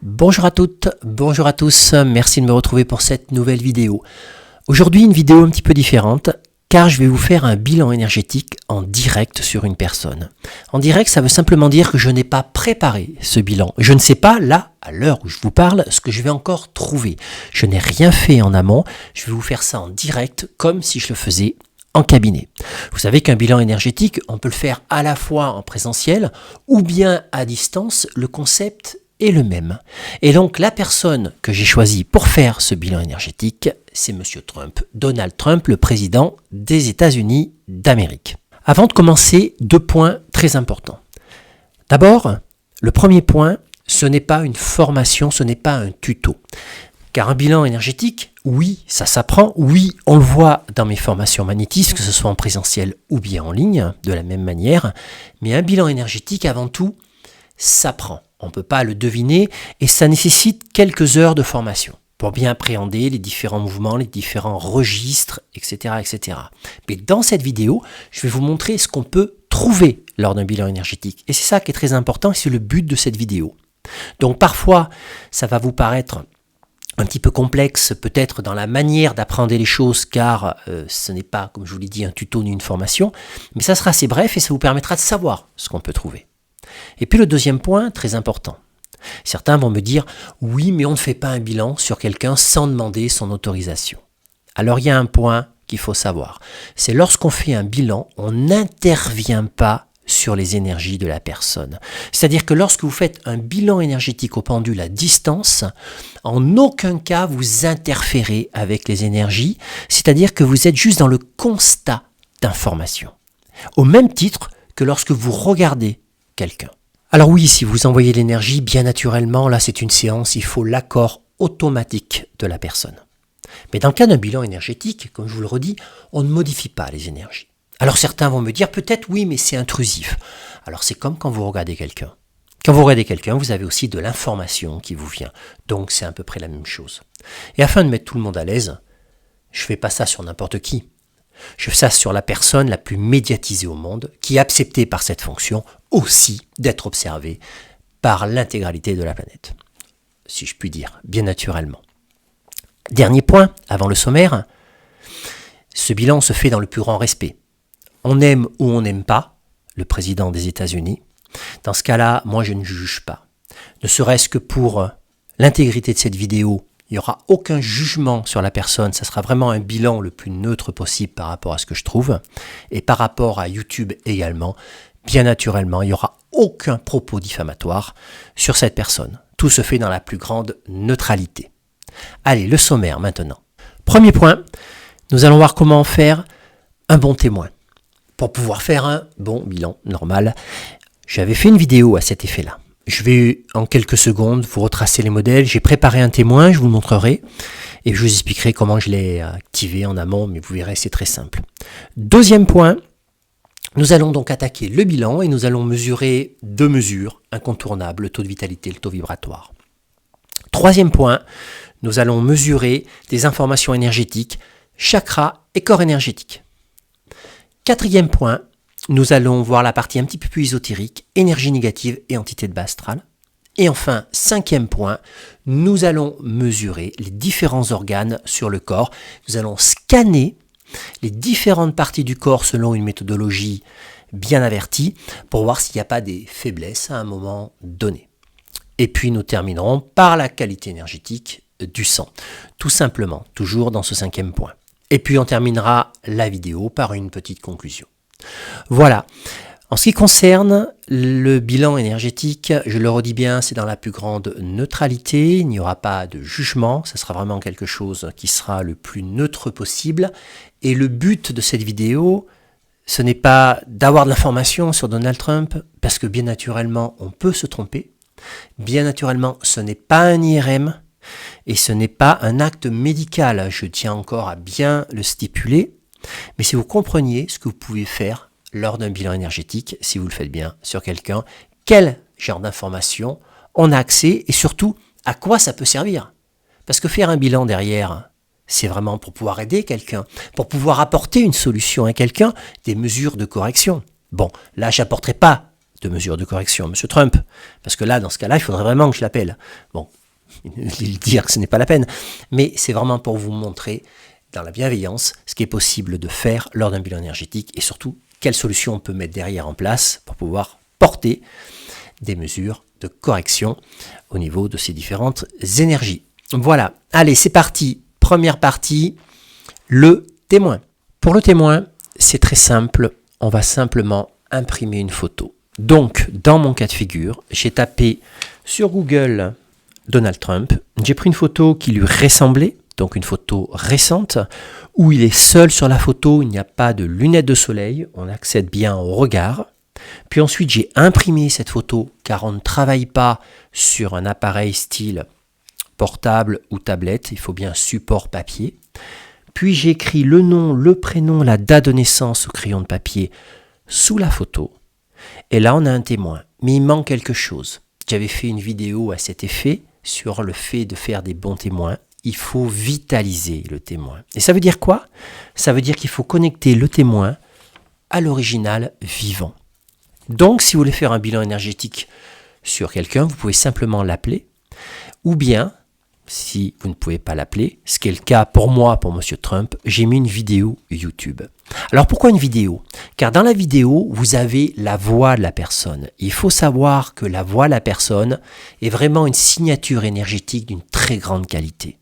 Bonjour à toutes, bonjour à tous, merci de me retrouver pour cette nouvelle vidéo. Aujourd'hui une vidéo un petit peu différente car je vais vous faire un bilan énergétique en direct sur une personne. En direct, ça veut simplement dire que je n'ai pas préparé ce bilan. Je ne sais pas, là, à l'heure où je vous parle, ce que je vais encore trouver. Je n'ai rien fait en amont, je vais vous faire ça en direct comme si je le faisais en cabinet. Vous savez qu'un bilan énergétique, on peut le faire à la fois en présentiel ou bien à distance. Le concept est le même. Et donc la personne que j'ai choisie pour faire ce bilan énergétique, c'est Monsieur Trump, Donald Trump, le président des États-Unis d'Amérique. Avant de commencer, deux points très importants. D'abord, le premier point, ce n'est pas une formation, ce n'est pas un tuto. Car un bilan énergétique, oui, ça s'apprend, oui, on le voit dans mes formations magnétistes, que ce soit en présentiel ou bien en ligne, de la même manière, mais un bilan énergétique, avant tout, s'apprend. On ne peut pas le deviner et ça nécessite quelques heures de formation pour bien appréhender les différents mouvements, les différents registres, etc., etc. Mais dans cette vidéo, je vais vous montrer ce qu'on peut trouver lors d'un bilan énergétique. Et c'est ça qui est très important et c'est le but de cette vidéo. Donc parfois, ça va vous paraître un petit peu complexe peut-être dans la manière d'apprendre les choses car ce n'est pas, comme je vous l'ai dit, un tuto ni une formation, mais ça sera assez bref et ça vous permettra de savoir ce qu'on peut trouver. Et puis le deuxième point, très important. Certains vont me dire « Oui, mais on ne fait pas un bilan sur quelqu'un sans demander son autorisation. » Alors il y a un point qu'il faut savoir. C'est lorsqu'on fait un bilan, on n'intervient pas sur les énergies de la personne. C'est-à-dire que lorsque vous faites un bilan énergétique au pendule à distance, en aucun cas vous interférez avec les énergies, c'est-à-dire que vous êtes juste dans le constat d'information. Au même titre que lorsque vous regardez quelqu'un. Alors oui, si vous envoyez l'énergie, bien naturellement, là c'est une séance, il faut l'accord automatique de la personne. Mais dans le cas d'un bilan énergétique, comme je vous le redis, on ne modifie pas les énergies. Alors certains vont me dire peut-être oui, mais c'est intrusif. Alors c'est comme quand vous regardez quelqu'un. Quand vous regardez quelqu'un, vous avez aussi de l'information qui vous vient. Donc c'est à peu près la même chose. Et afin de mettre tout le monde à l'aise, je ne fais pas ça sur n'importe qui. Je fais ça sur la personne la plus médiatisée au monde, qui est acceptée par cette fonction aussi d'être observée par l'intégralité de la planète. Si je puis dire, bien naturellement. Dernier point, avant le sommaire, ce bilan se fait dans le plus grand respect. On aime ou on n'aime pas le président des États-Unis. Dans ce cas-là, moi je ne juge pas. Ne serait-ce que pour l'intégrité de cette vidéo, il n'y aura aucun jugement sur la personne, ça sera vraiment un bilan le plus neutre possible par rapport à ce que je trouve. Et par rapport à YouTube également, bien naturellement, il n'y aura aucun propos diffamatoire sur cette personne. Tout se fait dans la plus grande neutralité. Allez, le sommaire maintenant. Premier point, nous allons voir comment faire un bon témoin. Pour pouvoir faire un bon bilan normal, j'avais fait une vidéo à cet effet-là. Je vais en quelques secondes vous retracer les modèles. J'ai préparé un témoin, je vous le montrerai et je vous expliquerai comment je l'ai activé en amont, mais vous verrez, c'est très simple. Deuxième point, nous allons donc attaquer le bilan et nous allons mesurer deux mesures incontournables, le taux de vitalité et le taux vibratoire. Troisième point, nous allons mesurer des informations énergétiques, chakras et corps énergétique. Quatrième point, nous allons voir la partie un petit peu plus ésotérique, énergie négative et entité de bas astral. Et enfin, cinquième point, nous allons mesurer les différents organes sur le corps. Nous allons scanner les différentes parties du corps selon une méthodologie bien avertie pour voir s'il n'y a pas des faiblesses à un moment donné. Et puis nous terminerons par la qualité énergétique du sang. Tout simplement, toujours dans ce cinquième point. Et puis on terminera la vidéo par une petite conclusion. Voilà. En ce qui concerne le bilan énergétique, je le redis bien, c'est dans la plus grande neutralité, il n'y aura pas de jugement, ça sera vraiment quelque chose qui sera le plus neutre possible. Et le but de cette vidéo, ce n'est pas d'avoir de l'information sur Donald Trump, parce que bien naturellement, on peut se tromper. Bien naturellement, ce n'est pas un IRM et ce n'est pas un acte médical, je tiens encore à bien le stipuler. Mais si vous compreniez ce que vous pouvez faire lors d'un bilan énergétique, si vous le faites bien sur quelqu'un, quel genre d'informations on a accès et surtout à quoi ça peut servir. Parce que faire un bilan derrière, c'est vraiment pour pouvoir aider quelqu'un, pour pouvoir apporter une solution à quelqu'un, des mesures de correction. Bon, là, j'apporterai pas de mesure de correction, M. Trump. Parce que là, dans ce cas-là, il faudrait vraiment que je l'appelle. Bon, dire que ce n'est pas la peine. Mais c'est vraiment pour vous montrer, dans la bienveillance, ce qui est possible de faire lors d'un bilan énergétique et surtout, quelles solutions on peut mettre derrière en place pour pouvoir porter des mesures de correction au niveau de ces différentes énergies. Voilà, allez, c'est parti. Première partie, le témoin. Pour le témoin, c'est très simple. On va simplement imprimer une photo. Donc, dans mon cas de figure, j'ai tapé sur Google Donald Trump. J'ai pris une photo qui lui ressemblait, donc une photo récente, où il est seul sur la photo, il n'y a pas de lunettes de soleil, on accède bien au regard. Puis ensuite, j'ai imprimé cette photo, car on ne travaille pas sur un appareil style portable ou tablette, il faut bien support papier. Puis j'ai écrit le nom, le prénom, la date de naissance au crayon de papier sous la photo. Et là, on a un témoin. Mais il manque quelque chose. J'avais fait une vidéo à cet effet sur le fait de faire des bons témoins. Il faut vitaliser le témoin. Et ça veut dire quoi? Ça veut dire qu'il faut connecter le témoin à l'original vivant. Donc, si vous voulez faire un bilan énergétique sur quelqu'un, vous pouvez simplement l'appeler. Ou bien, si vous ne pouvez pas l'appeler, ce qui est le cas pour moi, pour M. Trump, j'ai mis une vidéo YouTube. Alors pourquoi une vidéo? Car dans la vidéo, vous avez la voix de la personne. Il faut savoir que la voix de la personne est vraiment une signature énergétique d'une très grande qualité.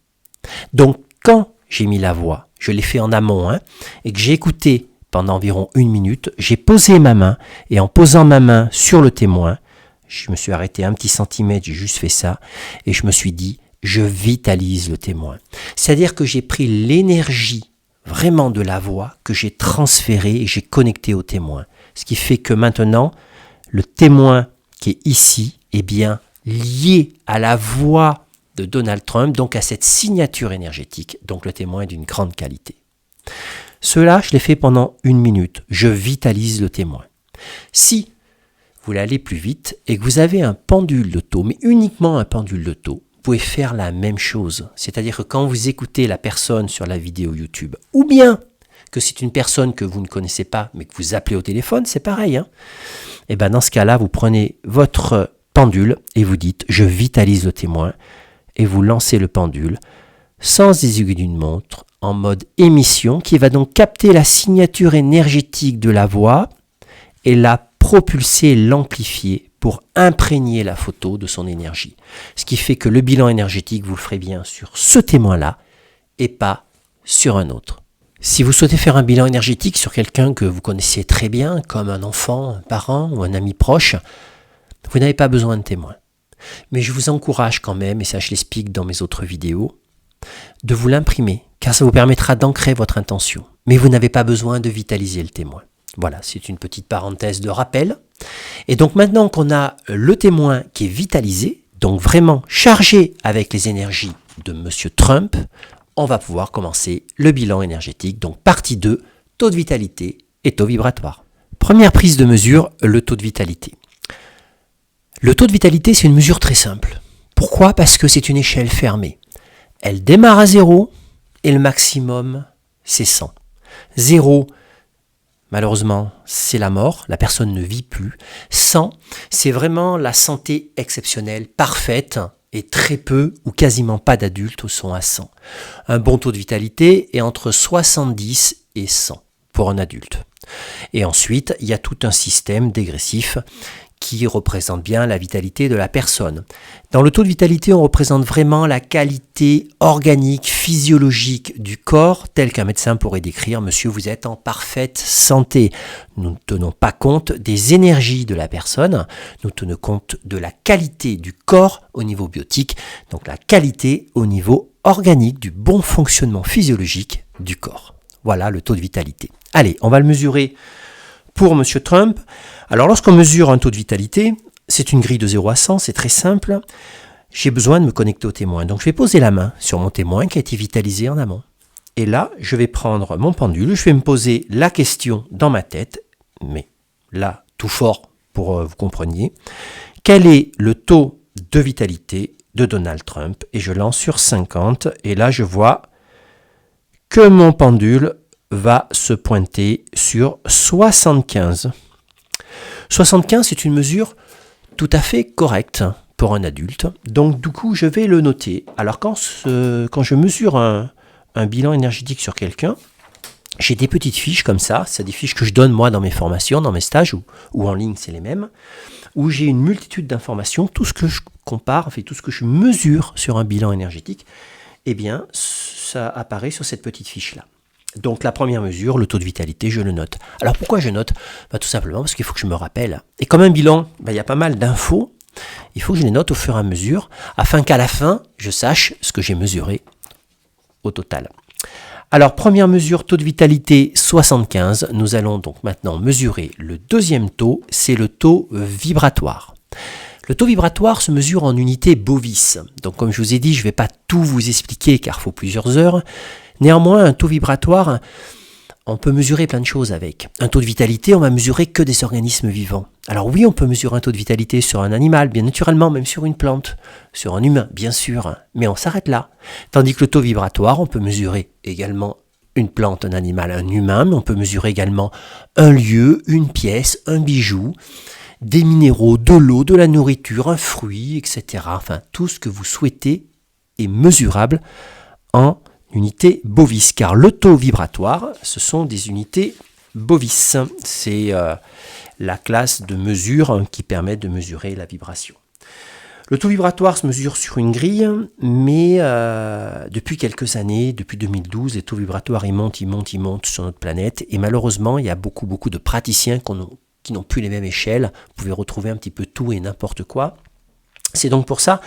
Donc quand j'ai mis la voix, je l'ai fait en amont, et que j'ai écouté pendant environ 1 minute, j'ai posé ma main, et en posant ma main sur le témoin, je me suis arrêté un petit centimètre, j'ai juste fait ça, et je me suis dit, je vitalise le témoin. C'est-à-dire que j'ai pris l'énergie vraiment de la voix que j'ai transférée et j'ai connecté au témoin. Ce qui fait que maintenant, le témoin qui est ici est bien lié à la voix de Donald Trump, donc à cette signature énergétique. Donc le témoin est d'une grande qualité. Cela, je l'ai fait pendant 1 minute. Je vitalise le témoin. Si vous voulez aller plus vite et que vous avez un pendule de taux, mais uniquement un pendule de taux, vous pouvez faire la même chose. C'est-à-dire que quand vous écoutez la personne sur la vidéo YouTube, ou bien que c'est une personne que vous ne connaissez pas, mais que vous appelez au téléphone, c'est pareil. Et bien dans ce cas-là, vous prenez votre pendule et vous dites « je vitalise le témoin » et vous lancez le pendule sans des aiguilles d'une montre, en mode émission, qui va donc capter la signature énergétique de la voix et la propulser, l'amplifier pour imprégner la photo de son énergie. Ce qui fait que le bilan énergétique, vous le ferez bien sur ce témoin-là et pas sur un autre. Si vous souhaitez faire un bilan énergétique sur quelqu'un que vous connaissez très bien, comme un enfant, un parent ou un ami proche, vous n'avez pas besoin de témoin. Mais je vous encourage quand même, et ça je l'explique dans mes autres vidéos, de vous l'imprimer, car ça vous permettra d'ancrer votre intention. Mais vous n'avez pas besoin de vitaliser le témoin. Voilà, c'est une petite parenthèse de rappel. Et donc maintenant qu'on a le témoin qui est vitalisé, donc vraiment chargé avec les énergies de M. Trump, on va pouvoir commencer le bilan énergétique. Donc partie 2, taux de vitalité et taux vibratoire. Première prise de mesure, le taux de vitalité. Le taux de vitalité, c'est une mesure très simple. Pourquoi? Parce que c'est une échelle fermée. Elle démarre à 0 et le maximum, c'est 100. 0, malheureusement, c'est la mort, la personne ne vit plus. 100, c'est vraiment la santé exceptionnelle, parfaite, et très peu ou quasiment pas d'adultes sont à 100. Un bon taux de vitalité est entre 70 et 100 pour un adulte. Et ensuite, il y a tout un système dégressif qui représente bien la vitalité de la personne. Dans le taux de vitalité, on représente vraiment la qualité organique, physiologique du corps, tel qu'un médecin pourrait décrire « Monsieur, vous êtes en parfaite santé ». Nous ne tenons pas compte des énergies de la personne, nous tenons compte de la qualité du corps au niveau biotique, donc la qualité au niveau organique du bon fonctionnement physiologique du corps. Voilà le taux de vitalité. Allez, on va le mesurer pour M. Trump. Alors lorsqu'on mesure un taux de vitalité, c'est une grille de 0 à 100, c'est très simple. J'ai besoin de me connecter au témoin. Donc je vais poser la main sur mon témoin qui a été vitalisé en amont. Et là, je vais prendre mon pendule, je vais me poser la question dans ma tête, mais là, tout fort pour vous compreniez. Quel est le taux de vitalité de Donald Trump? Et je lance sur 50, et là je vois que mon pendule va se pointer sur 75. 75, c'est une mesure tout à fait correcte pour un adulte. Donc du coup, je vais le noter. Alors quand je mesure un bilan énergétique sur quelqu'un, j'ai des petites fiches comme ça. C'est des fiches que je donne moi dans mes formations, dans mes stages ou en ligne, c'est les mêmes. Où j'ai une multitude d'informations. Tout ce que je compare, tout ce que je mesure sur un bilan énergétique, eh bien, ça apparaît sur cette petite fiche-là. Donc la première mesure, le taux de vitalité, je le note. Alors pourquoi je note? Tout simplement parce qu'il faut que je me rappelle. Et comme un bilan, il y a pas mal d'infos, il faut que je les note au fur et à mesure, afin qu'à la fin, je sache ce que j'ai mesuré au total. Alors première mesure, taux de vitalité 75. Nous allons donc maintenant mesurer le deuxième taux, c'est le taux vibratoire. Le taux vibratoire se mesure en unités Bovis. Donc comme je vous ai dit, je ne vais pas tout vous expliquer car il faut plusieurs heures. Néanmoins, un taux vibratoire, on peut mesurer plein de choses avec. Un taux de vitalité, on va mesurer que des organismes vivants. Alors oui, on peut mesurer un taux de vitalité sur un animal, bien naturellement, même sur une plante, sur un humain, bien sûr, mais on s'arrête là. Tandis que le taux vibratoire, on peut mesurer également une plante, un animal, un humain, mais on peut mesurer également un lieu, une pièce, un bijou, des minéraux, de l'eau, de la nourriture, un fruit, etc. Enfin, tout ce que vous souhaitez est mesurable en unité Bovis, car le taux vibratoire, ce sont des unités Bovis. C'est la classe de mesure qui permet de mesurer la vibration. Le taux vibratoire se mesure sur une grille, mais depuis quelques années, depuis 2012, les taux vibratoires ils montent sur notre planète. Et malheureusement, il y a beaucoup de praticiens qui n'ont plus les mêmes échelles. Vous pouvez retrouver un petit peu tout et n'importe quoi. C'est donc pour ça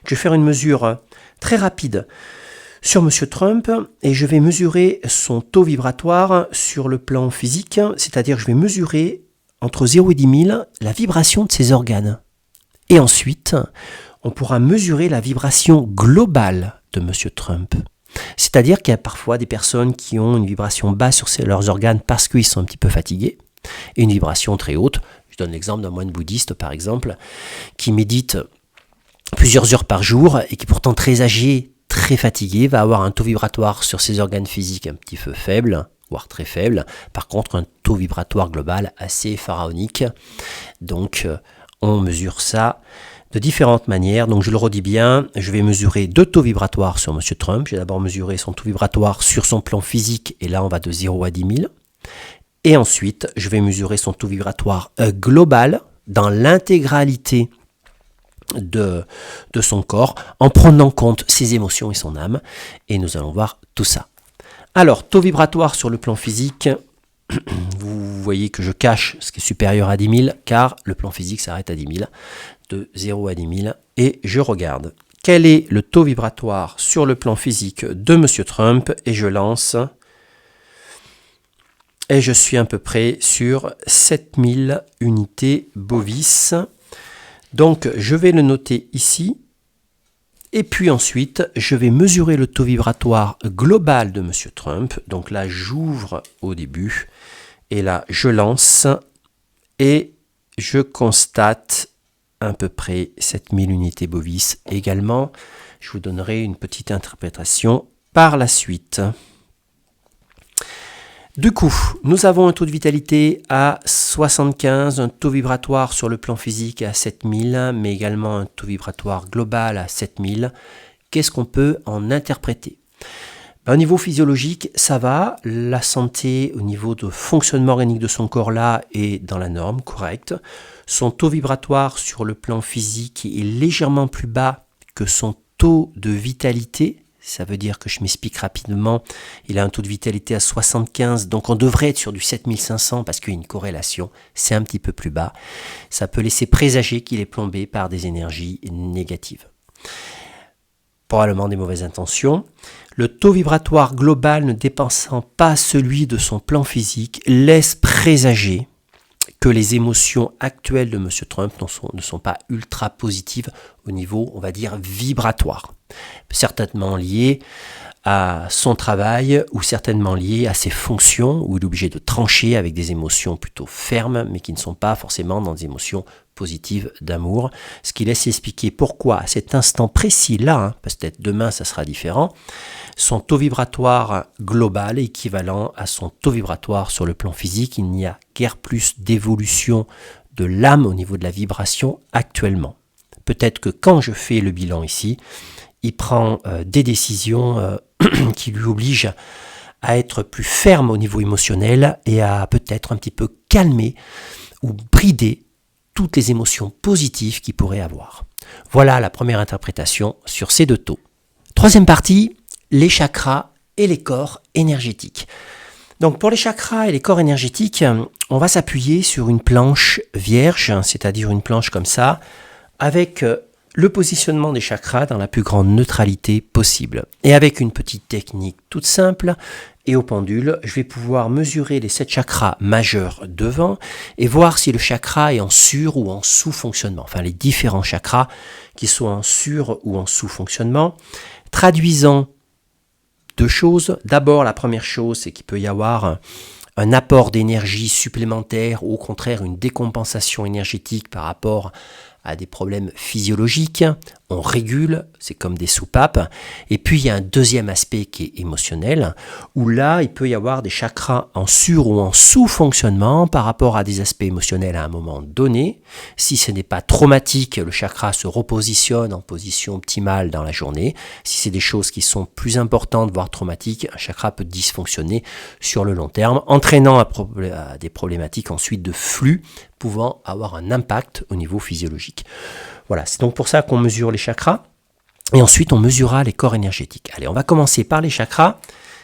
que je vais faire une mesure très rapide sur M. Trump, et je vais mesurer son taux vibratoire sur le plan physique, c'est-à-dire que je vais mesurer entre 0 et 10 000 la vibration de ses organes. Et ensuite, on pourra mesurer la vibration globale de M. Trump. C'est-à-dire qu'il y a parfois des personnes qui ont une vibration basse sur leurs organes parce qu'ils sont un petit peu fatigués, et une vibration très haute. Je donne l'exemple d'un moine bouddhiste, par exemple, qui médite plusieurs heures par jour et qui est pourtant très âgé, très fatigué, va avoir un taux vibratoire sur ses organes physiques un petit peu faible, voire très faible. Par contre, un taux vibratoire global assez pharaonique. Donc, on mesure ça de différentes manières. Donc, je le redis bien, je vais mesurer deux taux vibratoires sur M. Trump. J'ai d'abord mesuré son taux vibratoire sur son plan physique, et là, on va de 0 à 10 000. Et ensuite, je vais mesurer son taux vibratoire global dans l'intégralité de son corps, en prenant en compte ses émotions et son âme, et nous allons voir tout ça. Alors, taux vibratoire sur le plan physique, vous voyez que je cache ce qui est supérieur à 10 000, car le plan physique s'arrête à 10 000, de 0 à 10 000, et je regarde quel est le taux vibratoire sur le plan physique de M. Trump, et je lance, et je suis à peu près sur 7000 unités Bovis. Donc, je vais le noter ici. Et puis ensuite, je vais mesurer le taux vibratoire global de M. Trump. Donc là, j'ouvre au début. Et là, je lance. Et je constate à peu près 7000 unités Bovis également. Je vous donnerai une petite interprétation par la suite. Du coup, nous avons un taux de vitalité à 75, un taux vibratoire sur le plan physique à 7000, mais également un taux vibratoire global à 7000. Qu'est-ce qu'on peut en interpréter? Au niveau physiologique, ça va. La santé au niveau de fonctionnement organique de son corps là est dans la norme, correcte. Son taux vibratoire sur le plan physique est légèrement plus bas que son taux de vitalité. Ça veut dire que je m'explique rapidement, il a un taux de vitalité à 75, donc on devrait être sur du 7500 parce qu'il y a une corrélation, c'est un petit peu plus bas. Ça peut laisser présager qu'il est plombé par des énergies négatives. Probablement des mauvaises intentions. Le taux vibratoire global ne dépassant pas celui de son plan physique laisse présager que les émotions actuelles de M. Trump ne sont pas ultra positives au niveau, on va dire, vibratoire. Certainement liées à son travail ou certainement liées à ses fonctions où il est obligé de trancher avec des émotions plutôt fermes mais qui ne sont pas forcément dans des émotions positives d'amour. Ce qui laisse expliquer pourquoi à cet instant précis-là, parce que peut-être demain ça sera différent, son taux vibratoire global est équivalent à son taux vibratoire sur le plan physique. Il n'y a guère plus d'évolution de l'âme, au niveau de la vibration actuellement. Peut-être que quand je fais le bilan ici, il prend des décisions qui lui obligent à être plus ferme au niveau émotionnel et à peut-être un petit peu calmer ou brider toutes les émotions positives qu'il pourrait avoir. Voilà la première interprétation sur ces deux taux. Troisième partie, les chakras et les corps énergétiques. Donc pour les chakras et les corps énergétiques, on va s'appuyer sur une planche vierge, c'est-à-dire une planche comme ça, avec le positionnement des chakras dans la plus grande neutralité possible. Et avec une petite technique toute simple et au pendule, je vais pouvoir mesurer les 7 chakras majeurs devant et voir si le chakra est en sur ou en sous-fonctionnement. Enfin, les différents chakras qui sont en sur ou en sous-fonctionnement, traduisant deux choses. D'abord, la première chose, c'est qu'il peut y avoir un apport d'énergie supplémentaire ou au contraire une décompensation énergétique par rapport à des problèmes physiologiques. On régule, c'est comme des soupapes. Et puis il y a un deuxième aspect qui est émotionnel, où là il peut y avoir des chakras en sur ou en sous-fonctionnement par rapport à des aspects émotionnels à un moment donné. Si ce n'est pas traumatique, le chakra se repositionne en position optimale dans la journée. Si c'est des choses qui sont plus importantes, voire traumatiques, un chakra peut dysfonctionner sur le long terme, entraînant à des problématiques ensuite de flux pouvant avoir un impact au niveau physiologique. Voilà, c'est donc pour ça qu'on mesure les chakras et ensuite on mesurera les corps énergétiques. Allez, on va commencer par les chakras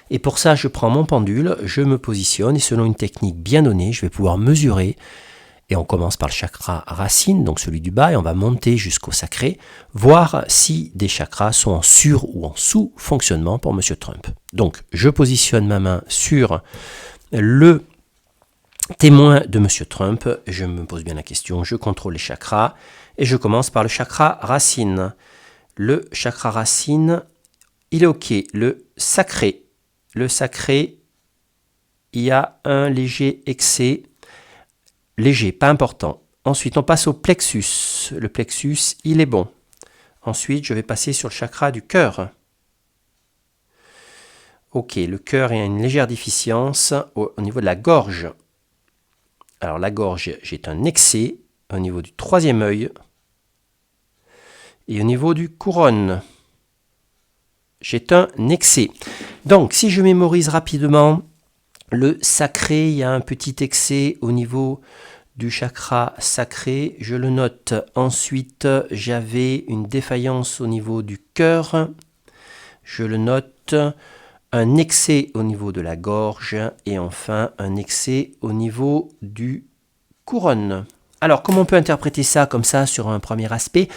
et pour ça je prends mon pendule, je me positionne et selon une technique bien donnée, je vais pouvoir mesurer et on commence par le chakra racine, donc celui du bas et on va monter jusqu'au sacré, voir si des chakras sont en sur ou en sous-fonctionnement pour Monsieur Trump. Donc je positionne ma main sur le témoin de M. Trump, je me pose bien la question, je contrôle les chakras et je commence par le chakra racine. Le chakra racine, il est ok. Le sacré, il y a un léger excès, léger, pas important. Ensuite, on passe au plexus. Le plexus, il est bon. Ensuite, je vais passer sur le chakra du cœur. Ok, le cœur a une légère déficience au niveau de la gorge. Alors la gorge, j'ai un excès au niveau du troisième œil et au niveau du couronne. J'ai un excès. Donc si je mémorise rapidement, le sacré, il y a un petit excès au niveau du chakra sacré, je le note. Ensuite, j'avais une défaillance au niveau du cœur, je le note. Un excès au niveau de la gorge et enfin un excès au niveau du couronne. Alors comment on peut interpréter ça comme ça sur un premier aspect?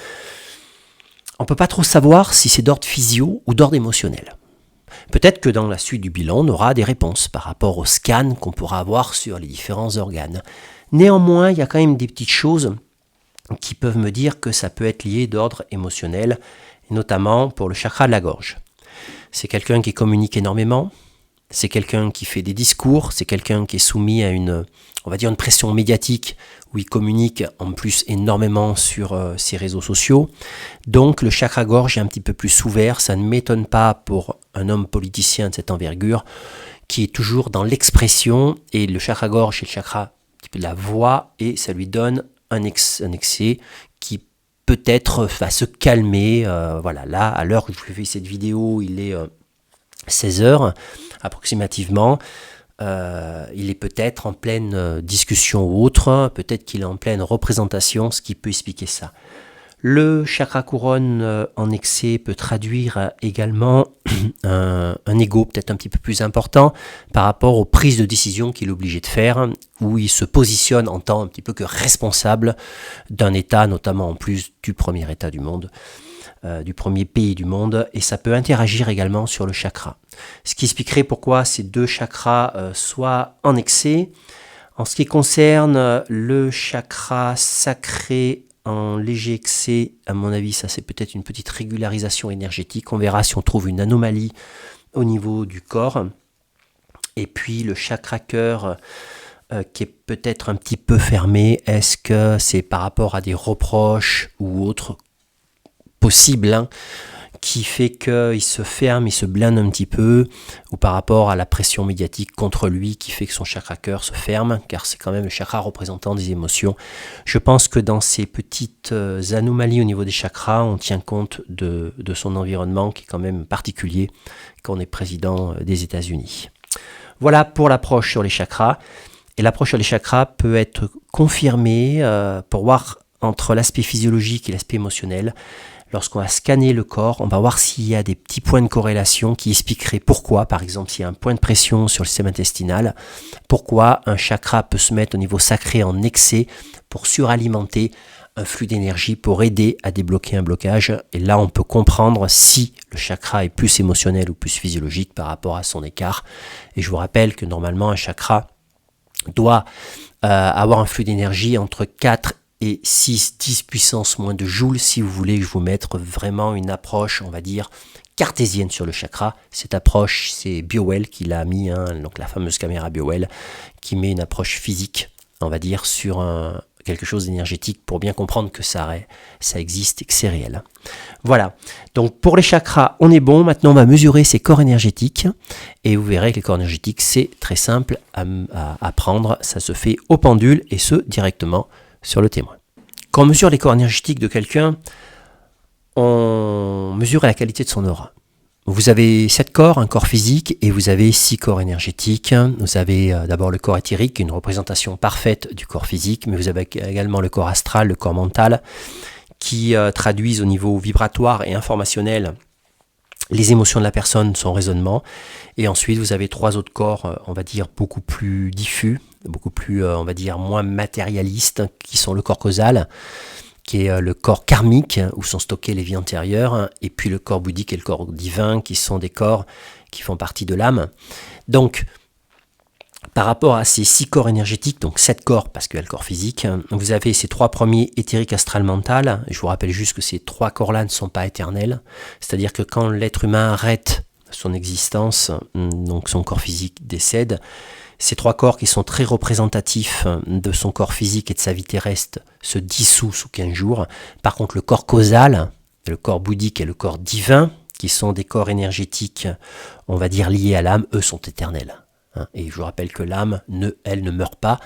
On ne peut pas trop savoir si c'est d'ordre physio ou d'ordre émotionnel. Peut-être que dans la suite du bilan, on aura des réponses par rapport au scan qu'on pourra avoir sur les différents organes. Néanmoins, il y a quand même des petites choses qui peuvent me dire que ça peut être lié d'ordre émotionnel, notamment pour le chakra de la gorge. C'est quelqu'un qui communique énormément, c'est quelqu'un qui fait des discours, c'est quelqu'un qui est soumis à une pression médiatique où il communique en plus énormément sur ses réseaux sociaux. Donc le chakra gorge est un petit peu plus ouvert, ça ne m'étonne pas pour un homme politicien de cette envergure qui est toujours dans l'expression et le chakra gorge est le chakra un petit peu de la voix et ça lui donne un excès qui peut-être va se calmer. Voilà, là, à l'heure où je fais cette vidéo, il est 16h approximativement. Il est peut-être en pleine discussion ou autre, peut-être qu'il est en pleine représentation, ce qui peut expliquer ça. Le chakra couronne en excès peut traduire également un ego peut-être un petit peu plus important par rapport aux prises de décision qu'il est obligé de faire, où il se positionne en tant un petit peu que responsable d'un État, notamment en plus du premier État du monde, du premier pays du monde, et ça peut interagir également sur le chakra. Ce qui expliquerait pourquoi ces deux chakras soient en excès. En ce qui concerne le chakra sacré, en léger excès, à mon avis, ça c'est peut-être une petite régularisation énergétique. On verra si on trouve une anomalie au niveau du corps. Et puis le chakra cœur qui est peut-être un petit peu fermé. Est-ce que c'est par rapport à des reproches ou autres possibles, hein? qui fait qu'il se ferme, il se blinde un petit peu, ou par rapport à la pression médiatique contre lui qui fait que son chakra cœur se ferme, car c'est quand même le chakra représentant des émotions. Je pense que dans ces petites anomalies au niveau des chakras, on tient compte de son environnement qui est quand même particulier quand on est président des États-Unis. Voilà pour l'approche sur les chakras. Et l'approche sur les chakras peut être confirmée pour voir entre l'aspect physiologique et l'aspect émotionnel. Lorsqu'on va scanner le corps, on va voir s'il y a des petits points de corrélation qui expliqueraient pourquoi, par exemple, s'il y a un point de pression sur le système intestinal, pourquoi un chakra peut se mettre au niveau sacré en excès pour suralimenter un flux d'énergie, pour aider à débloquer un blocage. Et là, on peut comprendre si le chakra est plus émotionnel ou plus physiologique par rapport à son écart. Et je vous rappelle que normalement, un chakra doit avoir un flux d'énergie entre 4 et 10 puissance moins de joules, si vous voulez que je vous mette vraiment une approche, on va dire, cartésienne sur le chakra. Cette approche, c'est BioWell qui l'a mis, donc la fameuse caméra BioWell, qui met une approche physique, on va dire, sur quelque chose d'énergétique pour bien comprendre que ça existe et que c'est réel. Voilà, donc pour les chakras, on est bon. Maintenant, on va mesurer ces corps énergétiques et vous verrez que les corps énergétiques, c'est très simple à prendre. Ça se fait au pendule et ce, directement sur le témoin. Quand on mesure les corps énergétiques de quelqu'un, on mesure la qualité de son aura. Vous avez 7 corps, un corps physique, et vous avez 6 corps énergétiques. Vous avez d'abord le corps éthérique, une représentation parfaite du corps physique, mais vous avez également le corps astral, le corps mental, qui traduisent au niveau vibratoire et informationnel les émotions de la personne, son raisonnement. Et ensuite, vous avez 3 autres corps, on va dire, beaucoup plus diffus, beaucoup plus, on va dire, moins matérialistes, qui sont le corps causal, qui est le corps karmique, où sont stockées les vies antérieures, et puis le corps bouddhique et le corps divin, qui sont des corps qui font partie de l'âme. Donc, par rapport à ces 6 corps énergétiques, donc 7 corps, parce qu'il y a le corps physique, vous avez ces 3 premiers éthériques, astral, mental. Je vous rappelle juste que ces 3 corps-là ne sont pas éternels. C'est-à-dire que quand l'être humain arrête son existence, donc son corps physique décède, ces 3 corps qui sont très représentatifs de son corps physique et de sa vie terrestre se dissouent sous 15 jours. Par contre, le corps causal, le corps bouddhique et le corps divin, qui sont des corps énergétiques, on va dire liés à l'âme, eux sont éternels. Et je vous rappelle que l'âme, elle ne meurt pas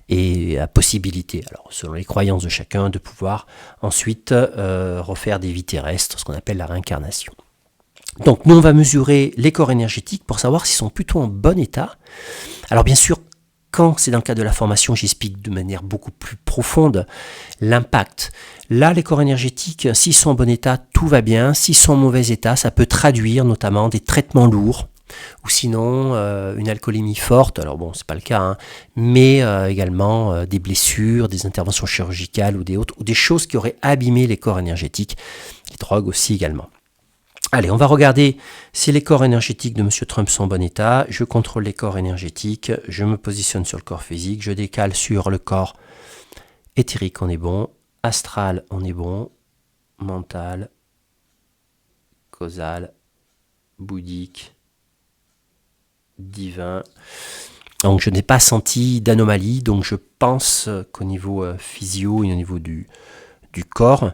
et a possibilité, alors selon les croyances de chacun, de pouvoir ensuite refaire des vies terrestres, ce qu'on appelle la réincarnation. Donc nous on va mesurer les corps énergétiques pour savoir s'ils sont plutôt en bon état. Alors bien sûr, quand c'est dans le cadre de la formation, j'explique de manière beaucoup plus profonde l'impact. Là, les corps énergétiques, s'ils sont en bon état, tout va bien. S'ils sont en mauvais état, ça peut traduire notamment des traitements lourds, ou sinon une alcoolémie forte, alors bon, c'est pas le cas, mais également des blessures, des interventions chirurgicales ou des autres, ou des choses qui auraient abîmé les corps énergétiques, les drogues aussi également. Allez, on va regarder si les corps énergétiques de M. Trump sont en bon état. Je contrôle les corps énergétiques, je me positionne sur le corps physique, je décale sur le corps éthérique, on est bon, astral, on est bon, mental, causal, bouddhique, divin. Donc je n'ai pas senti d'anomalie, donc je pense qu'au niveau physio et au niveau du corps,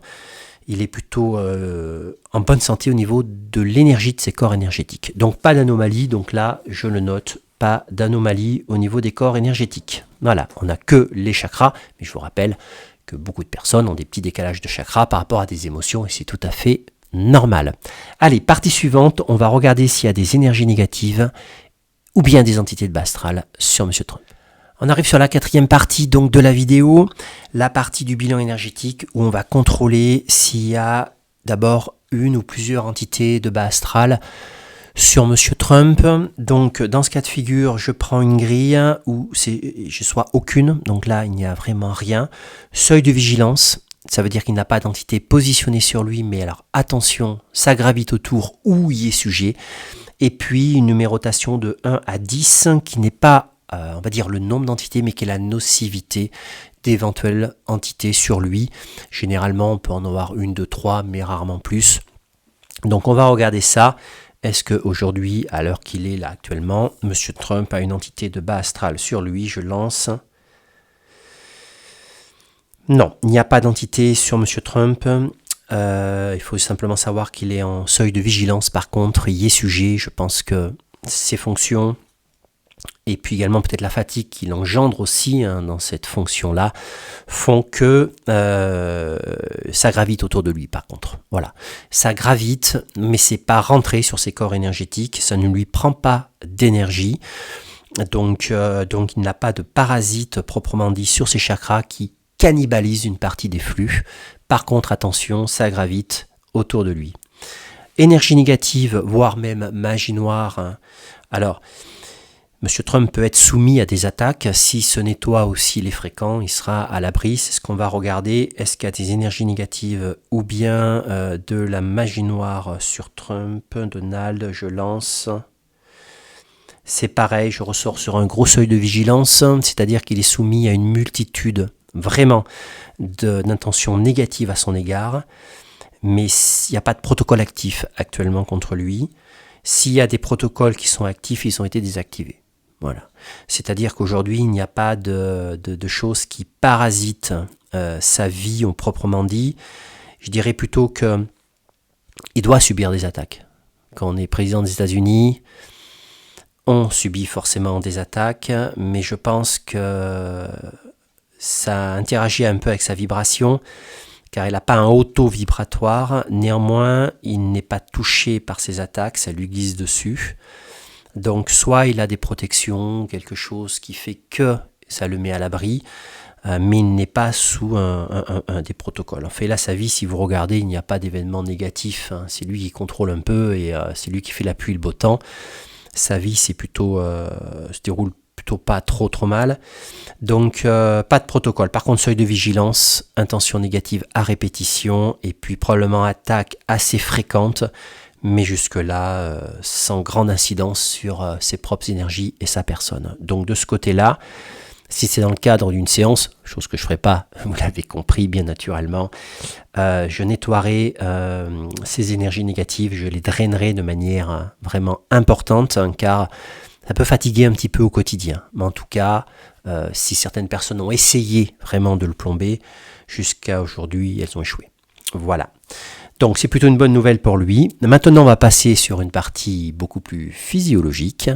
il est plutôt en bonne santé au niveau de l'énergie de ses corps énergétiques. Donc pas d'anomalie, donc là je le note, pas d'anomalie au niveau des corps énergétiques. Voilà, on n'a que les chakras, mais je vous rappelle que beaucoup de personnes ont des petits décalages de chakras par rapport à des émotions et c'est tout à fait normal. Allez, partie suivante, on va regarder s'il y a des énergies négatives ou bien des entités de bas astral sur M. Trump. On arrive sur la 4e partie donc de la vidéo, la partie du bilan énergétique où on va contrôler s'il y a d'abord une ou plusieurs entités de bas astral sur M. Trump. Donc dans ce cas de figure, je prends une grille où je sois aucune, donc là il n'y a vraiment rien. Seuil de vigilance, ça veut dire qu'il n'a pas d'entité positionnée sur lui, mais alors attention, ça gravite autour où il est sujet. Et puis une numérotation de 1 à 10 qui n'est pas, on va dire, le nombre d'entités, mais qui est la nocivité d'éventuelles entités sur lui. Généralement, on peut en avoir 1, 2, 3, mais rarement plus. Donc on va regarder ça. Est-ce qu'aujourd'hui, à l'heure qu'il est là actuellement, M. Trump a une entité de bas astral sur lui? Je lance. Non, il n'y a pas d'entité sur M. Trump. Il faut simplement savoir qu'il est en seuil de vigilance. Par contre, il y est sujet. Je pense que ses fonctions, et puis également peut-être la fatigue qu'il engendre aussi dans cette fonction-là, font que ça gravite autour de lui par contre. Voilà, ça gravite, mais c'est pas rentré sur ses corps énergétiques, ça ne lui prend pas d'énergie, donc il n'a pas de parasite proprement dit sur ses chakras qui cannibalise une partie des flux. Par contre, attention, ça gravite autour de lui. Énergie négative, voire même magie noire. Alors, M. Trump peut être soumis à des attaques. Si ce nettoie aussi les fréquents, il sera à l'abri. C'est ce qu'on va regarder. Est-ce qu'il y a des énergies négatives ou bien de la magie noire sur Trump? Donald, je lance. C'est pareil, je ressors sur un gros seuil de vigilance, c'est-à-dire qu'il est soumis à une multitude vraiment d'intentions négatives à son égard, mais il n'y a pas de protocole actif actuellement contre lui. S'il y a des protocoles qui sont actifs, ils ont été désactivés. Voilà. C'est-à-dire qu'aujourd'hui, il n'y a pas de choses qui parasitent sa vie, proprement dit. Je dirais plutôt qu'il doit subir des attaques. Quand on est président des États-Unis, on subit forcément des attaques, mais je pense que ça interagit un peu avec sa vibration, car il n'a pas un haut taux vibratoire. Néanmoins, il n'est pas touché par ces attaques, ça lui glisse dessus. Donc, soit il a des protections, quelque chose qui fait que ça le met à l'abri, mais il n'est pas sous un des protocoles. En fait, là, sa vie, si vous regardez, il n'y a pas d'événement négatif. C'est lui qui contrôle un peu et c'est lui qui fait la pluie et le beau temps. Sa vie, se déroule plutôt pas trop mal. Donc, pas de protocole. Par contre, seuil de vigilance, intention négative à répétition, et puis probablement attaque assez fréquente, mais jusque-là, sans grande incidence sur ses propres énergies et sa personne. Donc, de ce côté-là, si c'est dans le cadre d'une séance, chose que je ne ferai pas, vous l'avez compris bien naturellement, je nettoierai ces énergies négatives, je les drainerai de manière vraiment importante, car ça peut fatiguer un petit peu au quotidien. Mais en tout cas, si certaines personnes ont essayé vraiment de le plomber, jusqu'à aujourd'hui, elles ont échoué. Voilà. Donc c'est plutôt une bonne nouvelle pour lui. Maintenant, on va passer sur une partie beaucoup plus physiologique,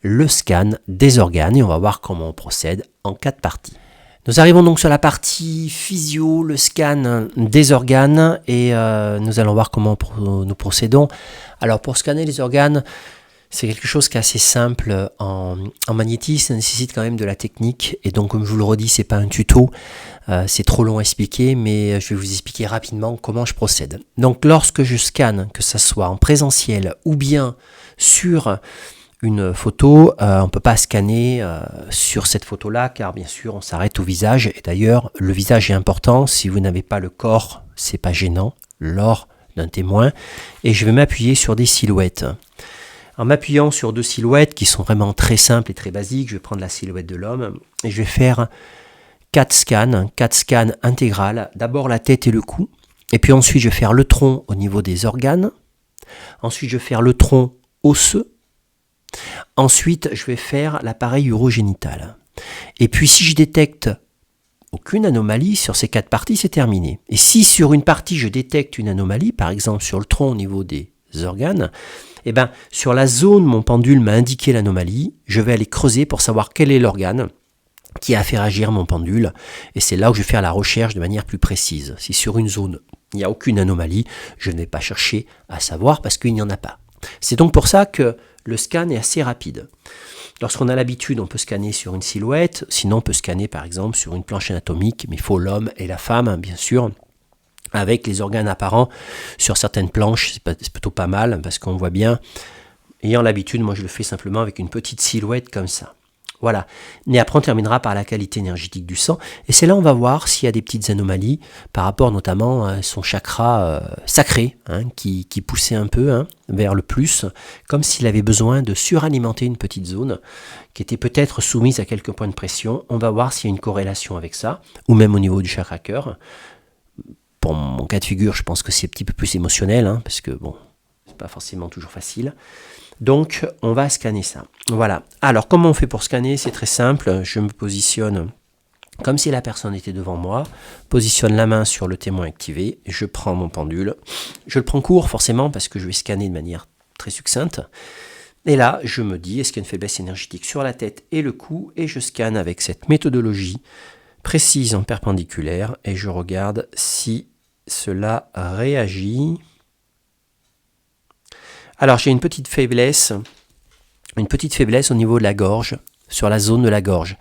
le scan des organes, et on va voir comment on procède en 4 parties. Nous arrivons donc sur la partie physio, le scan des organes, et nous allons voir comment nous procédons. Alors pour scanner les organes, c'est quelque chose qui est assez simple en magnétisme, ça nécessite quand même de la technique, et donc comme je vous le redis, c'est pas un tuto, c'est trop long à expliquer, mais je vais vous expliquer rapidement comment je procède. Donc lorsque je scanne, que ce soit en présentiel ou bien sur une photo, on ne peut pas scanner sur cette photo-là, car bien sûr on s'arrête au visage, et d'ailleurs le visage est important, si vous n'avez pas le corps, c'est pas gênant, lors d'un témoin, et je vais m'appuyer sur des silhouettes. En m'appuyant sur 2 silhouettes qui sont vraiment très simples et très basiques, je vais prendre la silhouette de l'homme et je vais faire 4 scans intégrales. D'abord la tête et le cou, et puis ensuite je vais faire le tronc au niveau des organes. Ensuite je vais faire le tronc osseux. Ensuite je vais faire l'appareil urogénital. Et puis si je détecte aucune anomalie sur ces 4 parties, c'est terminé. Et si sur une partie je détecte une anomalie, par exemple sur le tronc au niveau des organes, eh bien, sur la zone où mon pendule m'a indiqué l'anomalie, je vais aller creuser pour savoir quel est l'organe qui a fait réagir mon pendule. Et c'est là où je vais faire la recherche de manière plus précise. Si sur une zone, il n'y a aucune anomalie, je ne vais pas chercher à savoir parce qu'il n'y en a pas. C'est donc pour ça que le scan est assez rapide. Lorsqu'on a l'habitude, on peut scanner sur une silhouette. Sinon, on peut scanner par exemple sur une planche anatomique, mais il faut l'homme et la femme, bien sûr, avec les organes apparents sur certaines planches, c'est plutôt pas mal, parce qu'on voit bien, ayant l'habitude, moi je le fais simplement avec une petite silhouette comme ça. Voilà. Et après on terminera par la qualité énergétique du sang, et c'est là on va voir s'il y a des petites anomalies, par rapport notamment à son chakra sacré, qui poussait un peu vers le plus, comme s'il avait besoin de suralimenter une petite zone, qui était peut-être soumise à quelques points de pression. On va voir s'il y a une corrélation avec ça, ou même au niveau du chakra cœur. Pour mon cas de figure, je pense que c'est un petit peu plus émotionnel, parce que bon, c'est pas forcément toujours facile. Donc, on va scanner ça. Voilà. Alors, comment on fait pour scanner? C'est très simple. Je me positionne comme si la personne était devant moi, positionne la main sur le témoin activé, je prends mon pendule, je le prends court forcément parce que je vais scanner de manière très succincte, et là je me dis est-ce qu'il y a une faiblesse énergétique sur la tête et le cou, et je scanne avec cette méthodologie précise en perpendiculaire, et je regarde si cela réagit. Alors j'ai une petite faiblesse au niveau de la gorge, sur la zone de la gorge.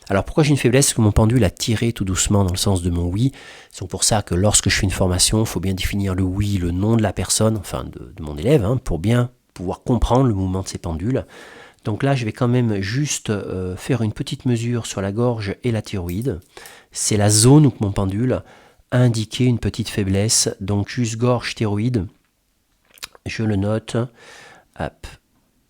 Alors pourquoi j'ai une faiblesse? Parce que mon pendule a tiré tout doucement dans le sens de mon oui. C'est pour ça que lorsque je fais une formation, il faut bien définir le oui, le nom de la personne, enfin de mon élève, hein, pour bien pouvoir comprendre le mouvement de ses pendules. Donc là, je vais quand même juste faire une petite mesure sur la gorge et la thyroïde. C'est la zone où mon pendule a indiqué une petite faiblesse. Donc juste gorge, thyroïde, je le note. Hop.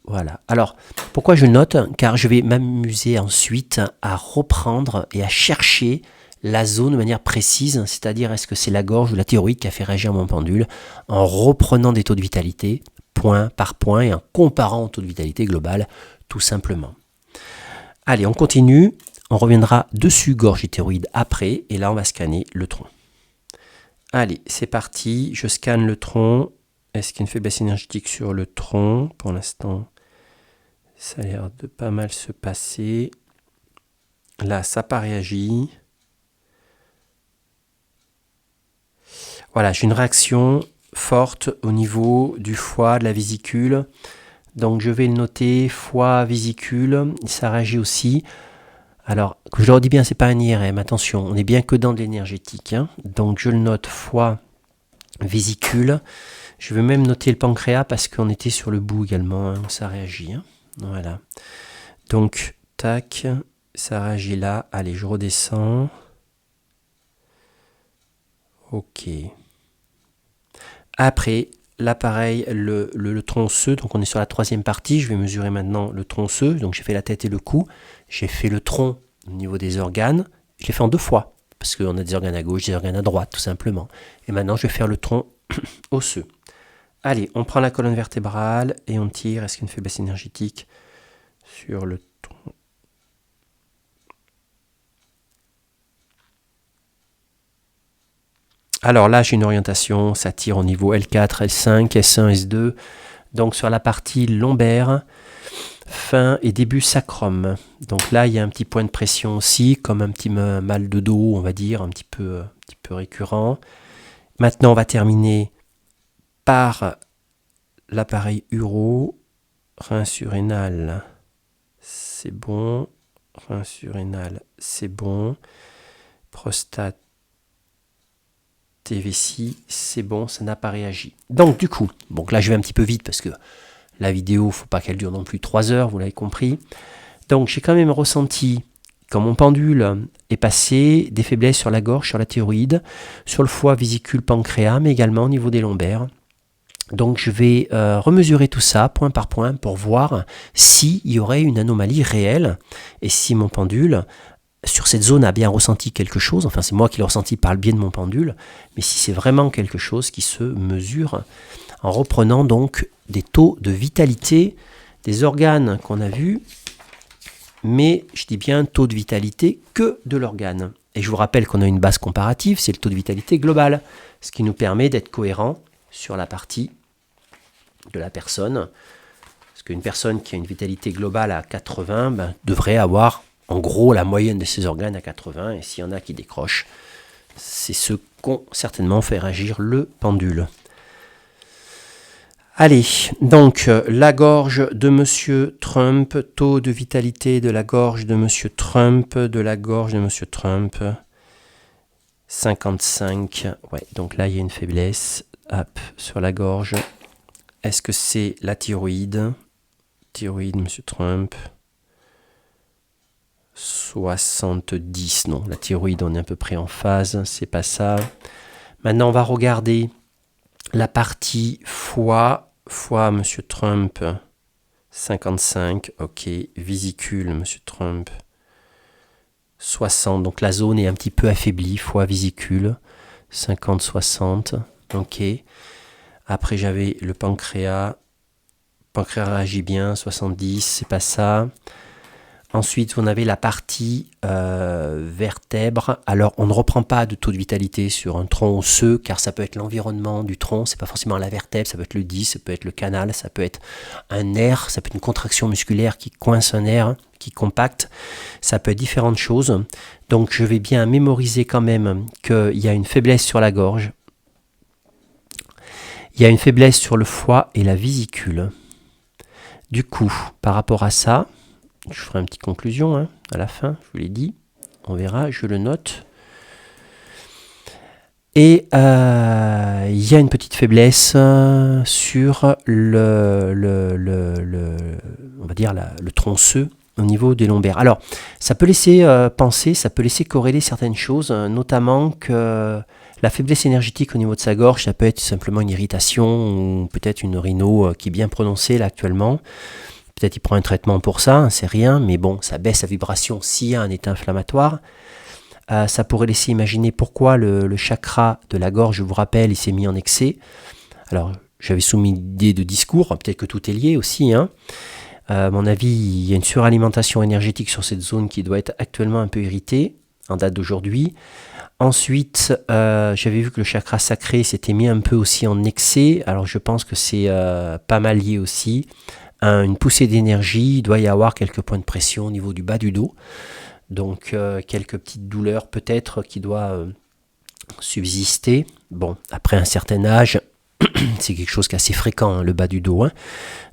Voilà. Alors, pourquoi je note? Car je vais m'amuser ensuite à reprendre et à chercher la zone de manière précise, c'est-à-dire est-ce que c'est la gorge ou la thyroïde qui a fait réagir mon pendule, en reprenant des taux de vitalité, point par point, et en comparant au taux de vitalité global, tout simplement. Allez, on continue. On reviendra dessus, gorge et thyroïde, après, et là, on va scanner le tronc. Allez, c'est parti. Je scanne le tronc. Est-ce qu'il y a une faiblesse énergétique sur le tronc? Pour l'instant, ça a l'air de pas mal se passer. Là, ça n'a pas réagi. Voilà, j'ai une réaction forte au niveau du foie, de la vésicule. Donc, je vais le noter, foie, vésicule, ça réagit aussi. Alors, je le redis bien, c'est pas un IRM, attention, on n'est bien que dans de l'énergétique. Hein. Donc, je le note, foie, vésicule. Je vais même noter le pancréas parce qu'on était sur le bout également, hein, où ça réagit. Hein. Voilà. Donc, tac, ça réagit là. Allez, je redescends. Ok. Après, là, pareil, le tronc osseux. Donc, on est sur la troisième partie. Je vais mesurer maintenant le tronc osseux. Donc, j'ai fait la tête et le cou. J'ai fait le tronc au niveau des organes. Je l'ai fait en 2 fois. Parce qu'on a des organes à gauche, des organes à droite, tout simplement. Et maintenant, je vais faire le tronc osseux. Allez, on prend la colonne vertébrale et on tire. Est-ce qu'il y a une faiblesse énergétique sur le tronc? Alors là, j'ai une orientation. Ça tire au niveau L4, L5, S1, S2. Donc sur la partie lombaire, fin et début sacrum. Donc là, il y a un petit point de pression aussi, comme un petit mal de dos, on va dire, un petit peu récurrent. Maintenant, on va terminer par l'appareil uro, rein surrénal, c'est bon, rein surrénal, c'est bon, prostate et vessie, c'est bon, ça n'a pas réagi. Donc du coup, donc là je vais un petit peu vite parce que la vidéo, il ne faut pas qu'elle dure non plus 3 heures, vous l'avez compris. Donc j'ai quand même ressenti, quand mon pendule est passé, des faiblesses sur la gorge, sur la thyroïde, sur le foie, vésicule, pancréas, mais également au niveau des lombaires. Donc je vais remesurer tout ça point par point pour voir s'il y aurait une anomalie réelle et si mon pendule sur cette zone a bien ressenti quelque chose, enfin c'est moi qui l'ai ressenti par le biais de mon pendule, mais si c'est vraiment quelque chose qui se mesure en reprenant donc des taux de vitalité des organes qu'on a vus, mais je dis bien taux de vitalité que de l'organe. Et je vous rappelle qu'on a une base comparative, c'est le taux de vitalité global, ce qui nous permet d'être cohérent sur la partie de la personne. Parce qu'une personne qui a une vitalité globale à 80 devrait avoir en gros la moyenne de ses organes à 80. Et s'il y en a qui décrochent, c'est ce qu'ont certainement fait réagir le pendule. Allez, donc la gorge de Monsieur Trump, taux de vitalité de la gorge de Monsieur Trump, 55. Ouais, donc là il y a une faiblesse. Hop, sur la gorge. Est-ce que c'est la thyroïde? Thyroïde, Monsieur Trump. 70. Non, la thyroïde, on est à peu près en phase. C'est pas ça. Maintenant, on va regarder la partie foie. Foie, Monsieur Trump. 55. Ok. Vésicule, Monsieur Trump. 60. Donc la zone est un petit peu affaiblie. Foie, vésicule. 50-60. Ok. Après, j'avais le pancréas. Le pancréas réagit bien, 70, c'est pas ça. Ensuite, on avait la partie vertèbre. Alors, on ne reprend pas de taux de vitalité sur un tronc osseux, car ça peut être l'environnement du tronc, c'est pas forcément la vertèbre, ça peut être le disque, ça peut être le canal, ça peut être un nerf, ça peut être une contraction musculaire qui coince un nerf, qui compacte, ça peut être différentes choses. Donc, je vais bien mémoriser quand même qu'il y a une faiblesse sur la gorge, il y a une faiblesse sur le foie et la vésicule. Du coup, par rapport à ça, je ferai une petite conclusion à la fin, je vous l'ai dit. On verra, je le note. Et il y a une petite faiblesse sur on va dire le tronçeux au niveau des lombaires. Alors, ça peut laisser penser, ça peut laisser corréler certaines choses, notamment que la faiblesse énergétique au niveau de sa gorge, ça peut être simplement une irritation ou peut-être une rhino qui est bien prononcée là actuellement. Peut-être il prend un traitement pour ça, c'est rien, mais bon, ça baisse la vibration s'il y a un état inflammatoire. Ça pourrait laisser imaginer pourquoi le chakra de la gorge, je vous rappelle, il s'est mis en excès. Alors, j'avais soumis l'idée de discours, peut-être que tout est lié aussi. À mon avis, il y a une suralimentation énergétique sur cette zone qui doit être actuellement un peu irritée, en date d'aujourd'hui. Ensuite, j'avais vu que le chakra sacré s'était mis un peu aussi en excès. Alors, je pense que c'est pas mal lié aussi. Une poussée d'énergie, il doit y avoir quelques points de pression au niveau du bas du dos. Donc, quelques petites douleurs peut-être qui doivent subsister. Bon, après un certain âge, c'est quelque chose qui est assez fréquent, le bas du dos.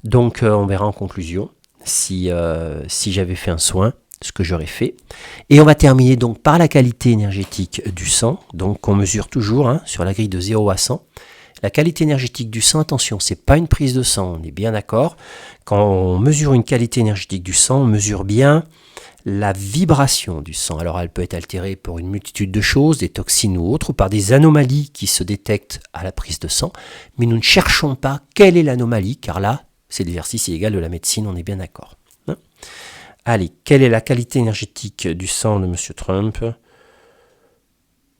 Donc, on verra en conclusion si j'avais fait un soin, ce que j'aurais fait. Et on va terminer donc par la qualité énergétique du sang. Donc, on mesure toujours sur la grille de 0 à 100. La qualité énergétique du sang, attention, c'est pas une prise de sang, on est bien d'accord. Quand on mesure une qualité énergétique du sang, on mesure bien la vibration du sang. Alors elle peut être altérée pour une multitude de choses, des toxines ou autres, ou par des anomalies qui se détectent à la prise de sang. Mais nous ne cherchons pas quelle est l'anomalie, car là, c'est l'exercice illégal de la médecine, on est bien d'accord. Allez, quelle est la qualité énergétique du sang de M. Trump ?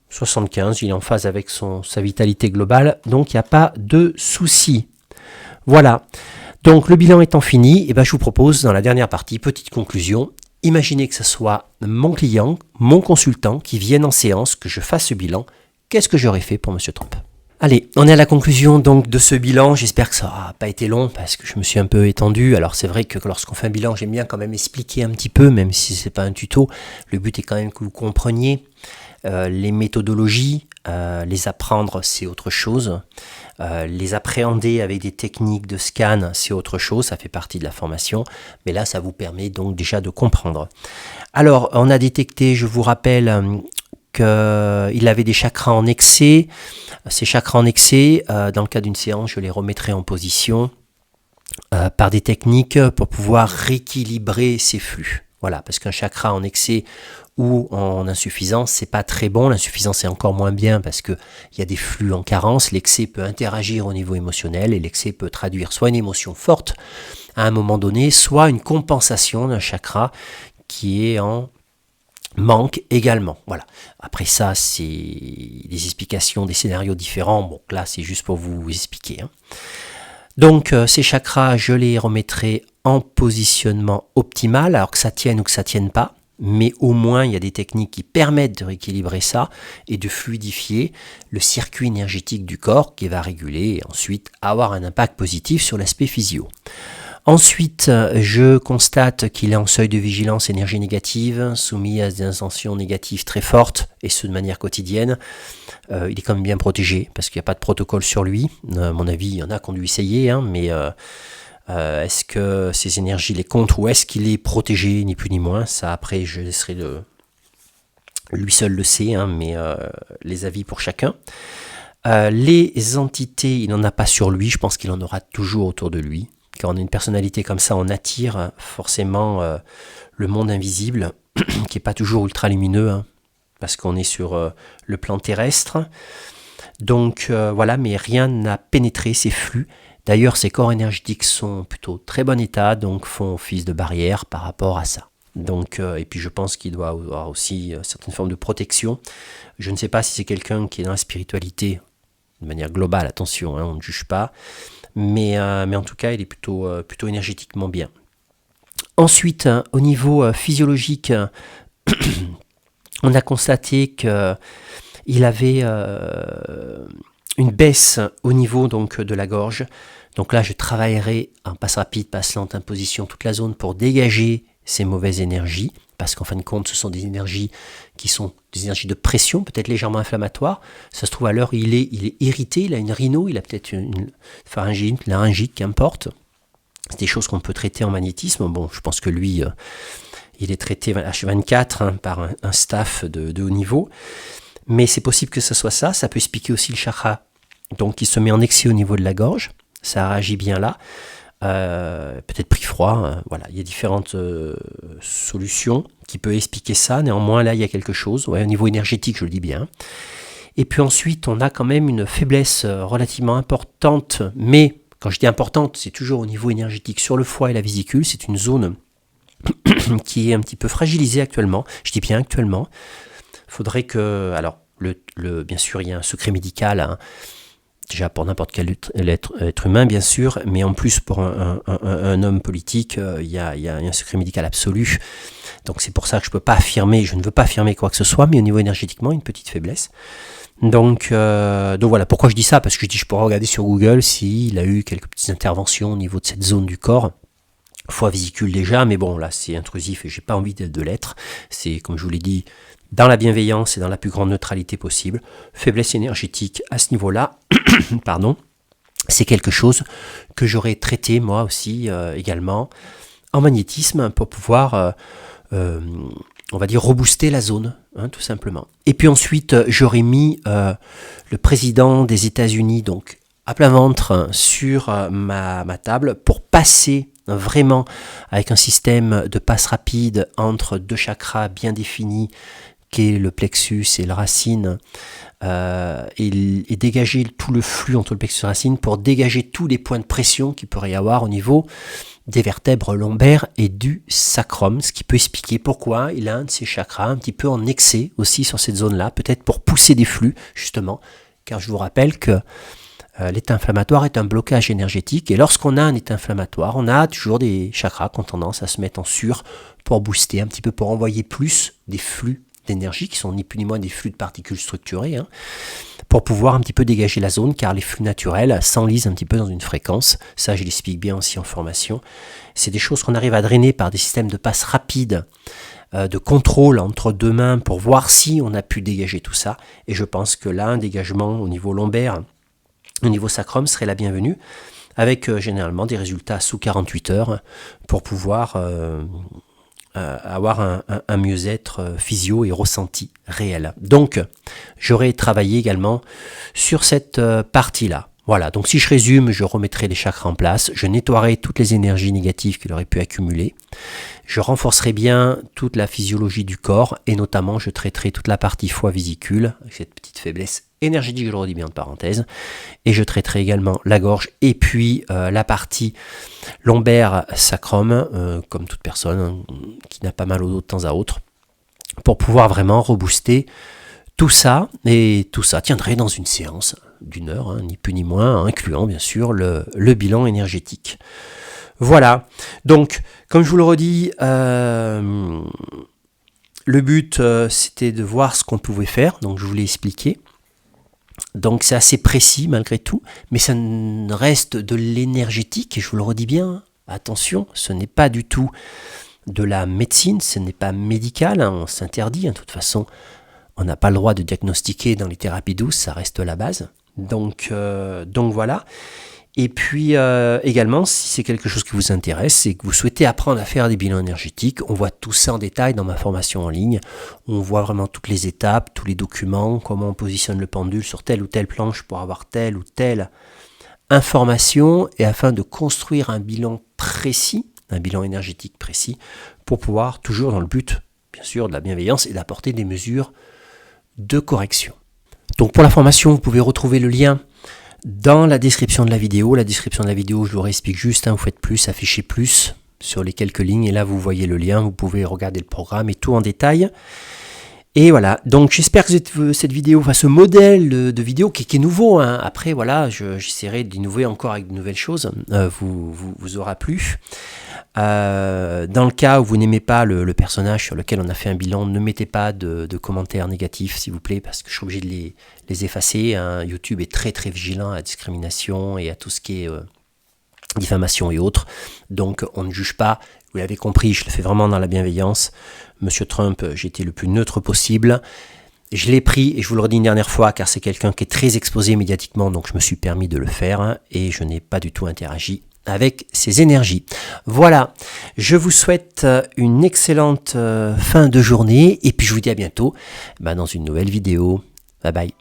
75, il est en phase avec sa vitalité globale, donc il n'y a pas de souci. Voilà, donc le bilan étant fini, je vous propose dans la dernière partie, petite conclusion, imaginez que ce soit mon client, mon consultant qui vienne en séance, que je fasse ce bilan, qu'est-ce que j'aurais fait pour M. Trump ? Allez, on est à la conclusion donc de ce bilan, j'espère que ça n'aura pas été long parce que je me suis un peu étendu. Alors c'est vrai que lorsqu'on fait un bilan, j'aime bien quand même expliquer un petit peu, même si ce n'est pas un tuto, le but est quand même que vous compreniez. Les méthodologies, les apprendre, c'est autre chose. Les appréhender avec des techniques de scan, c'est autre chose, ça fait partie de la formation. Mais là, ça vous permet donc déjà de comprendre. Alors, on a détecté, je vous rappelle, qu'il avait des chakras en excès. Ces chakras en excès, dans le cas d'une séance, je les remettrai en position par des techniques pour pouvoir rééquilibrer ces flux. Voilà, parce qu'un chakra en excès ou en insuffisance, c'est pas très bon. L'insuffisance est encore moins bien parce qu'il y a des flux en carence. L'excès peut interagir au niveau émotionnel et l'excès peut traduire soit une émotion forte à un moment donné, soit une compensation d'un chakra qui est en manque également. Voilà. Après ça, c'est des explications, des scénarios différents. Bon, là, c'est juste pour vous expliquer. Donc, ces chakras, je les remettrai en positionnement optimal, alors que ça tienne ou que ça tienne pas. Mais au moins, il y a des techniques qui permettent de rééquilibrer ça et de fluidifier le circuit énergétique du corps qui va réguler et ensuite avoir un impact positif sur l'aspect physio. Ensuite, je constate qu'il est en seuil de vigilance énergie négative, soumis à des intentions négatives très fortes, et ce de manière quotidienne. Il est quand même bien protégé, parce qu'il n'y a pas de protocole sur lui. À mon avis, il y en a qui ont dû essayer, mais est-ce que ces énergies les comptent ou est-ce qu'il est protégé, ni plus ni moins? Ça, après, je laisserai lui seul le sait, mais les avis pour chacun. Les entités, il n'en a pas sur lui, je pense qu'il en aura toujours autour de lui. Quand on a une personnalité comme ça, on attire forcément le monde invisible, qui n'est pas toujours ultra lumineux, parce qu'on est sur le plan terrestre. Donc voilà, mais rien n'a pénétré ces flux. D'ailleurs, ces corps énergétiques sont plutôt très bon état, donc font office de barrière par rapport à ça. Donc, et puis je pense qu'il doit avoir aussi certaines formes de protection. Je ne sais pas si c'est quelqu'un qui est dans la spiritualité, de manière globale, attention, on ne juge pas. Mais en tout cas, il est plutôt énergétiquement bien. Ensuite, au niveau physiologique, on a constaté qu'il avait une baisse au niveau donc, de la gorge. Donc là, je travaillerai en passe rapide, passe lente, imposition, toute la zone pour dégager ces mauvaises énergies. Parce qu'en fin de compte, ce sont des énergies qui sont des énergies de pression, peut-être légèrement inflammatoires. Ça se trouve à l'heure, il est irrité, il a une rhino, il a peut-être une pharyngite, laryngite, qu'importe. C'est des choses qu'on peut traiter en magnétisme. Bon, je pense que lui, il est traité H24 par un staff de haut niveau. Mais c'est possible que ce soit ça. Ça peut expliquer aussi le chakra donc, qui se met en excès au niveau de la gorge. Ça réagit bien là. Peut-être pris froid. Voilà, il y a différentes solutions qui peuvent expliquer ça. Néanmoins, là, il y a quelque chose. Ouais, au niveau énergétique, je le dis bien. Et puis ensuite, on a quand même une faiblesse relativement importante. Mais quand je dis importante, c'est toujours au niveau énergétique sur le foie et la vésicule. C'est une zone qui est un petit peu fragilisée actuellement. Je dis bien actuellement. Faudrait que, alors, bien sûr, il y a un secret médical, hein, déjà pour n'importe quel être humain, bien sûr, mais en plus pour un homme politique, il y a un secret médical absolu. Donc c'est pour ça que je ne veux pas affirmer quoi que ce soit, mais au niveau énergétiquement, une petite faiblesse. Donc voilà, pourquoi je dis ça? Parce que je pourrais regarder sur Google s'il a eu quelques petites interventions au niveau de cette zone du corps. Foie vésicule déjà, mais bon, là c'est intrusif et j'ai pas envie de l'être. C'est, comme je vous l'ai dit, dans la bienveillance et dans la plus grande neutralité possible. Faiblesse énergétique à ce niveau-là, pardon, c'est quelque chose que j'aurais traité moi aussi également en magnétisme pour pouvoir, on va dire, rebooster la zone, hein, tout simplement. Et puis ensuite, j'aurais mis le président des États-Unis, donc à plat ventre sur ma table pour passer vraiment avec un système de passe rapide entre deux chakras bien définis qui est le plexus et la racine et dégager tout le flux entre le plexus et la racine pour dégager tous les points de pression qu'il pourrait y avoir au niveau des vertèbres lombaires et du sacrum, ce qui peut expliquer pourquoi il a un de ces chakras un petit peu en excès aussi sur cette zone-là, peut-être pour pousser des flux justement, car je vous rappelle que l'état inflammatoire est un blocage énergétique et lorsqu'on a un état inflammatoire, on a toujours des chakras qui ont tendance à se mettre en sur pour booster un petit peu, pour envoyer plus des flux d'énergie qui sont ni plus ni moins des flux de particules structurées, hein, pour pouvoir un petit peu dégager la zone, car les flux naturels s'enlisent un petit peu dans une fréquence. Ça, je l'explique bien aussi en formation. C'est des choses qu'on arrive à drainer par des systèmes de passe rapide, de contrôle entre deux mains pour voir si on a pu dégager tout ça. Et je pense que là, un dégagement au niveau lombaire, au niveau sacrum serait la bienvenue, avec généralement des résultats sous 48 heures pour pouvoir avoir un mieux-être physio et ressenti réel. Donc, j'aurais travaillé également sur cette partie-là. Voilà, donc si je résume, je remettrai les chakras en place, je nettoierai toutes les énergies négatives qu'il aurait pu accumuler, je renforcerai bien toute la physiologie du corps, et notamment je traiterai toute la partie foie-vésicule, avec cette petite faiblesse énergétique, je le redis bien de parenthèse, et je traiterai également la gorge, et puis la partie lombaire sacrum, comme toute personne hein, qui n'a pas mal au dos de temps à autre, pour pouvoir vraiment rebooster tout ça, et tout ça tiendrait dans une séance d'une heure, hein, ni plus ni moins, incluant bien sûr le bilan énergétique. Voilà, donc comme je vous le redis, le but c'était de voir ce qu'on pouvait faire, donc je vous l'ai expliqué. Donc c'est assez précis malgré tout, mais ça reste de l'énergétique, et je vous le redis bien, attention, ce n'est pas du tout de la médecine, ce n'est pas médical, hein, on s'interdit, hein, de toute façon, on n'a pas le droit de diagnostiquer dans les thérapies douces, ça reste la base. Donc voilà. Et puis également, si c'est quelque chose qui vous intéresse et que vous souhaitez apprendre à faire des bilans énergétiques, on voit tout ça en détail dans ma formation en ligne. On voit vraiment toutes les étapes, tous les documents, comment on positionne le pendule sur telle ou telle planche pour avoir telle ou telle information, et afin de construire un bilan précis, un bilan énergétique précis, pour pouvoir, toujours dans le but, bien sûr, de la bienveillance et d'apporter des mesures de correction. Donc pour la formation, vous pouvez retrouver le lien dans la description de la vidéo. La description de la vidéo, je vous réexplique juste, hein, vous faites plus, affichez plus sur les quelques lignes, et là vous voyez le lien, vous pouvez regarder le programme et tout en détail. Et voilà, donc j'espère que cette vidéo, enfin ce modèle de vidéo qui est nouveau, hein. Après voilà, j'essaierai d'innover encore avec de nouvelles choses, vous aura plu. Dans le cas où vous n'aimez pas le personnage sur lequel on a fait un bilan, ne mettez pas de commentaires négatifs, s'il vous plaît, parce que je suis obligé de les effacer. Hein. YouTube est très très vigilant à la discrimination et à tout ce qui est diffamation et autres. Donc on ne juge pas. Vous l'avez compris, je le fais vraiment dans la bienveillance. Monsieur Trump, j'ai été le plus neutre possible. Je l'ai pris, et je vous le redis une dernière fois, car c'est quelqu'un qui est très exposé médiatiquement, donc je me suis permis de le faire, hein, et je n'ai pas du tout interagi avec ses énergies. Voilà, je vous souhaite une excellente fin de journée, et puis je vous dis à bientôt dans une nouvelle vidéo. Bye bye.